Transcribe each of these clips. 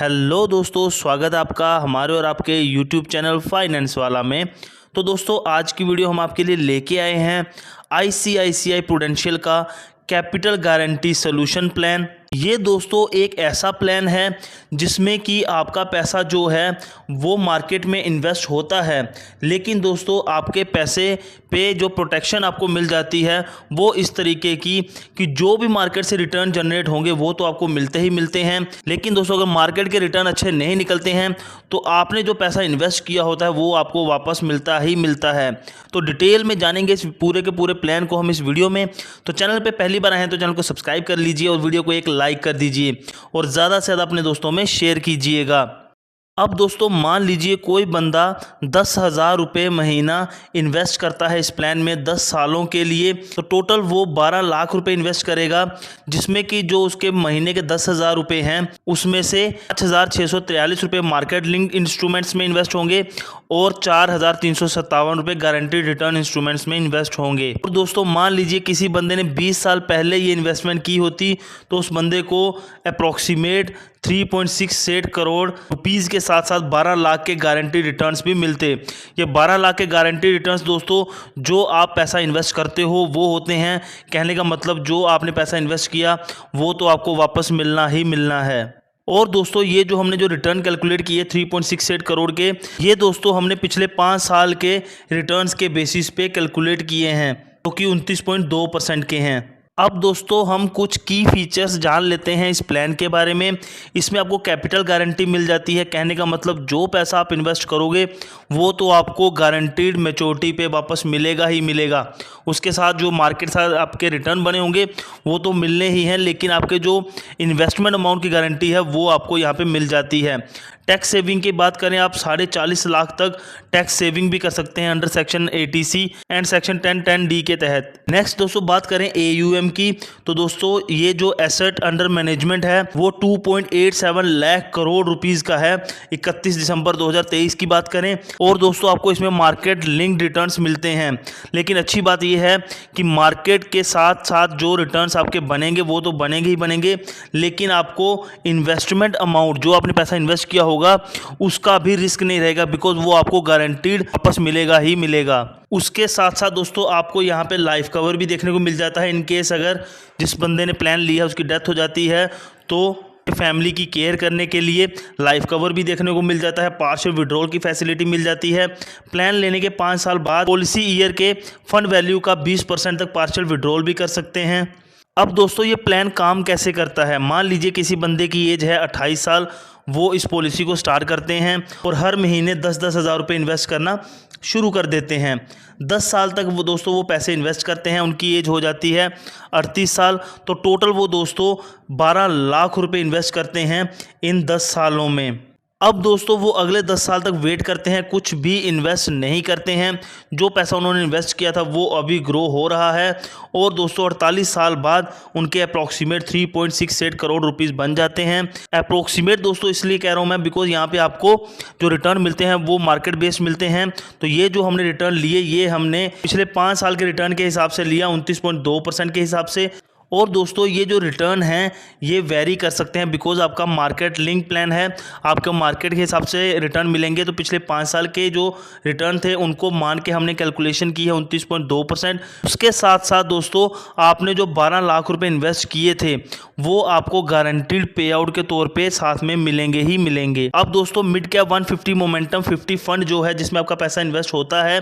Hello दोस्तों, स्वागत है आपका हमारे और आपके यूट्यूब चैनल फाइनेंस वाला में। तो दोस्तों, आज की वीडियो हम आपके लिए लेके आए हैं आईसीआईसीआई प्रूडेंशियल का कैपिटल गारंटी सोल्यूशन प्लान। ये दोस्तों एक ऐसा प्लान है जिसमें कि आपका पैसा जो है वो मार्केट में इन्वेस्ट होता है, लेकिन दोस्तों आपके पैसे पे जो प्रोटेक्शन आपको मिल जाती है वो इस तरीके की कि जो भी मार्केट से रिटर्न जनरेट होंगे वो तो आपको मिलते ही मिलते हैं, लेकिन दोस्तों अगर मार्केट के रिटर्न अच्छे नहीं निकलते हैं तो आपने जो पैसा इन्वेस्ट किया होता है वो आपको वापस मिलता ही मिलता है। तो डिटेल में जानेंगे इस पूरे के पूरे प्लान को हम इस वीडियो में। तो चैनल पे पहली बार आए हैं तो चैनल को सब्सक्राइब कर लीजिए और वीडियो को एक लाइक कर दीजिए और ज़्यादा से ज़्यादा अपने दोस्तों में शेयर कीजिएगा। अब दोस्तों मान लीजिए कोई बंदा 10,000 रुपये महीना इन्वेस्ट करता है इस प्लान में 10 सालों के लिए, तो टोटल वो 12 लाख रुपए इन्वेस्ट करेगा, जिसमें कि जो उसके महीने के 10,000 रुपये हैं उसमें से 5,643 रुपये मार्केट लिंक इंस्ट्रूमेंट्स में इन्वेस्ट होंगे और 4,357 रुपये गारंटीड रिटर्न इंस्ट्रूमेंट्स में इन्वेस्ट होंगे। और दोस्तों मान लीजिए किसी बंदे ने 20 साल पहले ये इन्वेस्टमेंट की होती तो उस बंदे को अप्रॉक्सीमेट 3.68 करोड़ रुपीज़ के साथ साथ 12 लाख के गारंटी रिटर्न्स भी मिलते। ये 12 लाख के गारंटी रिटर्न्स दोस्तों जो आप पैसा इन्वेस्ट करते हो वो होते हैं, कहने का मतलब जो आपने पैसा इन्वेस्ट किया वो तो आपको वापस मिलना ही मिलना है। और दोस्तों ये जो हमने जो रिटर्न कैलकुलेट किए 3.68 करोड़ के, ये दोस्तों हमने पिछले 5 साल के रिटर्न्स के बेसिस पे कैलकुलेट किए हैं जो कि 29.2% के हैं। अब दोस्तों हम कुछ की फीचर्स जान लेते हैं इस प्लान के बारे में। इसमें आपको कैपिटल गारंटी मिल जाती है, कहने का मतलब जो पैसा आप इन्वेस्ट करोगे वो तो आपको गारंटीड मैच्योरिटी पे वापस मिलेगा ही मिलेगा। उसके साथ जो मार्केट साथ आपके रिटर्न बने होंगे वो तो मिलने ही हैं, लेकिन आपके जो इन्वेस्टमेंट अमाउंट की गारंटी है वो आपको यहाँ पे मिल जाती है। टैक्स सेविंग की बात करें, आप 40.5 लाख तक टैक्स सेविंग भी कर सकते हैं under section 80C and section 1010D के तहत। नेक्स्ट दोस्तों बात करें AUM की, तो दोस्तों ये जो एसेट अंडर मैनेजमेंट है वो 2.87 लाख करोड़ रुपीज़ का है 31 दिसंबर 2023 की बात करें। और दोस्तों आपको इसमें मार्केट लिंक्ड रिटर्न्स मिलते हैं, लेकिन अच्छी बात यह है कि मार्केट के साथ साथ जो रिटर्न्स आपके बनेंगे वो तो बनेंगे ही बनेंगे, लेकिन आपको इन्वेस्टमेंट अमाउंट जो आपने पैसा इन्वेस्ट किया होगा उसका भी रिस्क नहीं रहेगा, बिकॉज वो आपको गारंटीड वापस मिलेगा ही मिलेगा। उसके साथ साथ दोस्तों आपको यहाँ पे लाइफ कवर भी देखने को मिल जाता है। इन केस अगर जिस बंदे ने प्लान लिया उसकी डेथ हो जाती है तो फैमिली की केयर करने के लिए लाइफ कवर भी देखने को मिल जाता है। पार्शियल विड्रॉल की फैसिलिटी मिल जाती है। प्लान लेने के 5 साल बाद पॉलिसी ईयर के फंड वैल्यू का 20% तक पार्शियल विड्रॉल भी कर सकते हैं। अब दोस्तों ये प्लान काम कैसे करता है, मान लीजिए किसी बंदे की एज है 28 साल, वो इस पॉलिसी को स्टार्ट करते हैं और हर महीने 10-10 हज़ार रुपये इन्वेस्ट करना शुरू कर देते हैं। 10 साल तक वो दोस्तों वो पैसे इन्वेस्ट करते हैं, उनकी एज हो जाती है 38 साल, तो टोटल वो दोस्तों 12 लाख रुपए इन्वेस्ट करते हैं इन 10 सालों में। अब दोस्तों वो अगले 10 साल तक वेट करते हैं, कुछ भी इन्वेस्ट नहीं करते हैं। जो पैसा उन्होंने इन्वेस्ट किया था वो अभी ग्रो हो रहा है और दोस्तों 48 साल बाद उनके अप्रॉक्सीमेट 3.68 करोड़ रुपीज़ बन जाते हैं। अप्रॉक्सीमेट दोस्तों इसलिए कह रहा हूँ मैं बिकॉज यहाँ पे आपको जो रिटर्न मिलते हैं वो मार्केट बेस्ड मिलते हैं। तो ये जो हमने रिटर्न लिए ये हमने पिछले 5 साल के रिटर्न के हिसाब से लिया 29.2% के हिसाब से। और दोस्तों ये जो रिटर्न हैं ये वेरी कर सकते हैं बिकॉज आपका मार्केट लिंक प्लान है, आपको मार्केट के हिसाब से रिटर्न मिलेंगे। तो पिछले 5 साल के जो रिटर्न थे उनको मान के हमने कैलकुलेशन की है 29.2%। उसके साथ साथ दोस्तों आपने जो 12 लाख रुपए इन्वेस्ट किए थे वो आपको गारंटीड पे आउट के तौर पे साथ में मिलेंगे ही मिलेंगे। अब दोस्तों मिड कैप 150 मोमेंटम 50 फंड जो है जिसमें आपका पैसा इन्वेस्ट होता है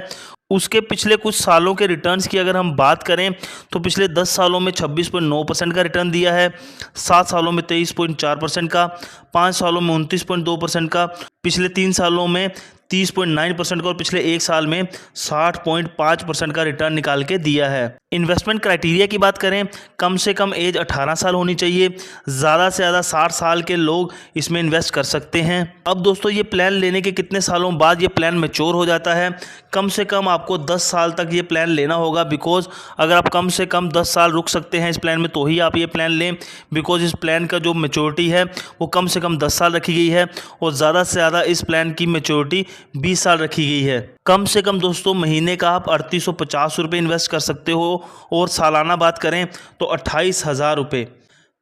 उसके पिछले कुछ सालों के रिटर्न्स की अगर हम बात करें तो पिछले 10 सालों में 26.9% का रिटर्न दिया है, 7 सालों में 23.4% का, 5 सालों में 29.2% का, पिछले 3 सालों में 30.9% का और पिछले 1 साल में 60.5% का रिटर्न निकाल के दिया है। इन्वेस्टमेंट क्राइटेरिया की बात करें, कम से कम एज 18 साल होनी चाहिए, ज़्यादा से ज़्यादा 60 साल के लोग इसमें इन्वेस्ट कर सकते हैं। अब दोस्तों ये प्लान लेने के कितने सालों बाद ये प्लान मैच्योर हो जाता है, कम से कम आपको 10 साल तक ये प्लान लेना होगा, बिकॉज अगर आप कम से कम 10 साल रुक सकते हैं इस प्लान में तो ही आप ये प्लान लें, बिकॉज इस प्लान का जो मैच्योरिटी है वो कम से कम 10 साल रखी गई है और ज़्यादा से ज़्यादा इस प्लान की मैच्योरिटी 20 साल रखी गई है। कम से कम दोस्तों महीने का आप 3850 रुपये इन्वेस्ट कर सकते हो और सालाना बात करें तो 28,000 रुपये।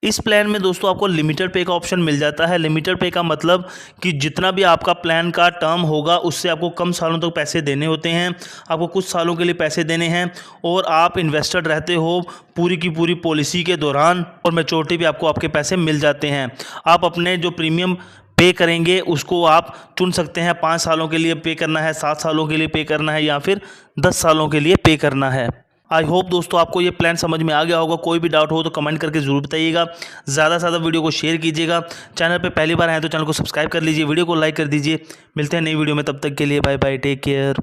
इस प्लान में दोस्तों आपको लिमिटेड पे का ऑप्शन मिल जाता है। लिमिटेड पे का मतलब कि जितना भी आपका प्लान का टर्म होगा उससे आपको कम सालों तक पैसे देने होते हैं। आपको कुछ सालों के लिए पैसे देने हैं और आप इन्वेस्टेड रहते हो पूरी की पूरी पॉलिसी के दौरान, और मैच्योरिटी भी आपको आपके पैसे मिल जाते हैं। आप अपने जो प्रीमियम पे करेंगे उसको आप चुन सकते हैं, 5 सालों के लिए पे करना है, 7 सालों के लिए पे करना है, या फिर 10 सालों के लिए पे करना है। आई होप दोस्तों आपको ये प्लान समझ में आ गया होगा। कोई भी डाउट हो तो कमेंट करके ज़रूर बताइएगा। ज़्यादा से ज़्यादा वीडियो को शेयर कीजिएगा। चैनल पे पहली बार आए तो चैनल को सब्सक्राइब कर लीजिए, वीडियो को लाइक कर दीजिए। मिलते हैं नई वीडियो में, तब तक के लिए बाय बाय, टेक केयर।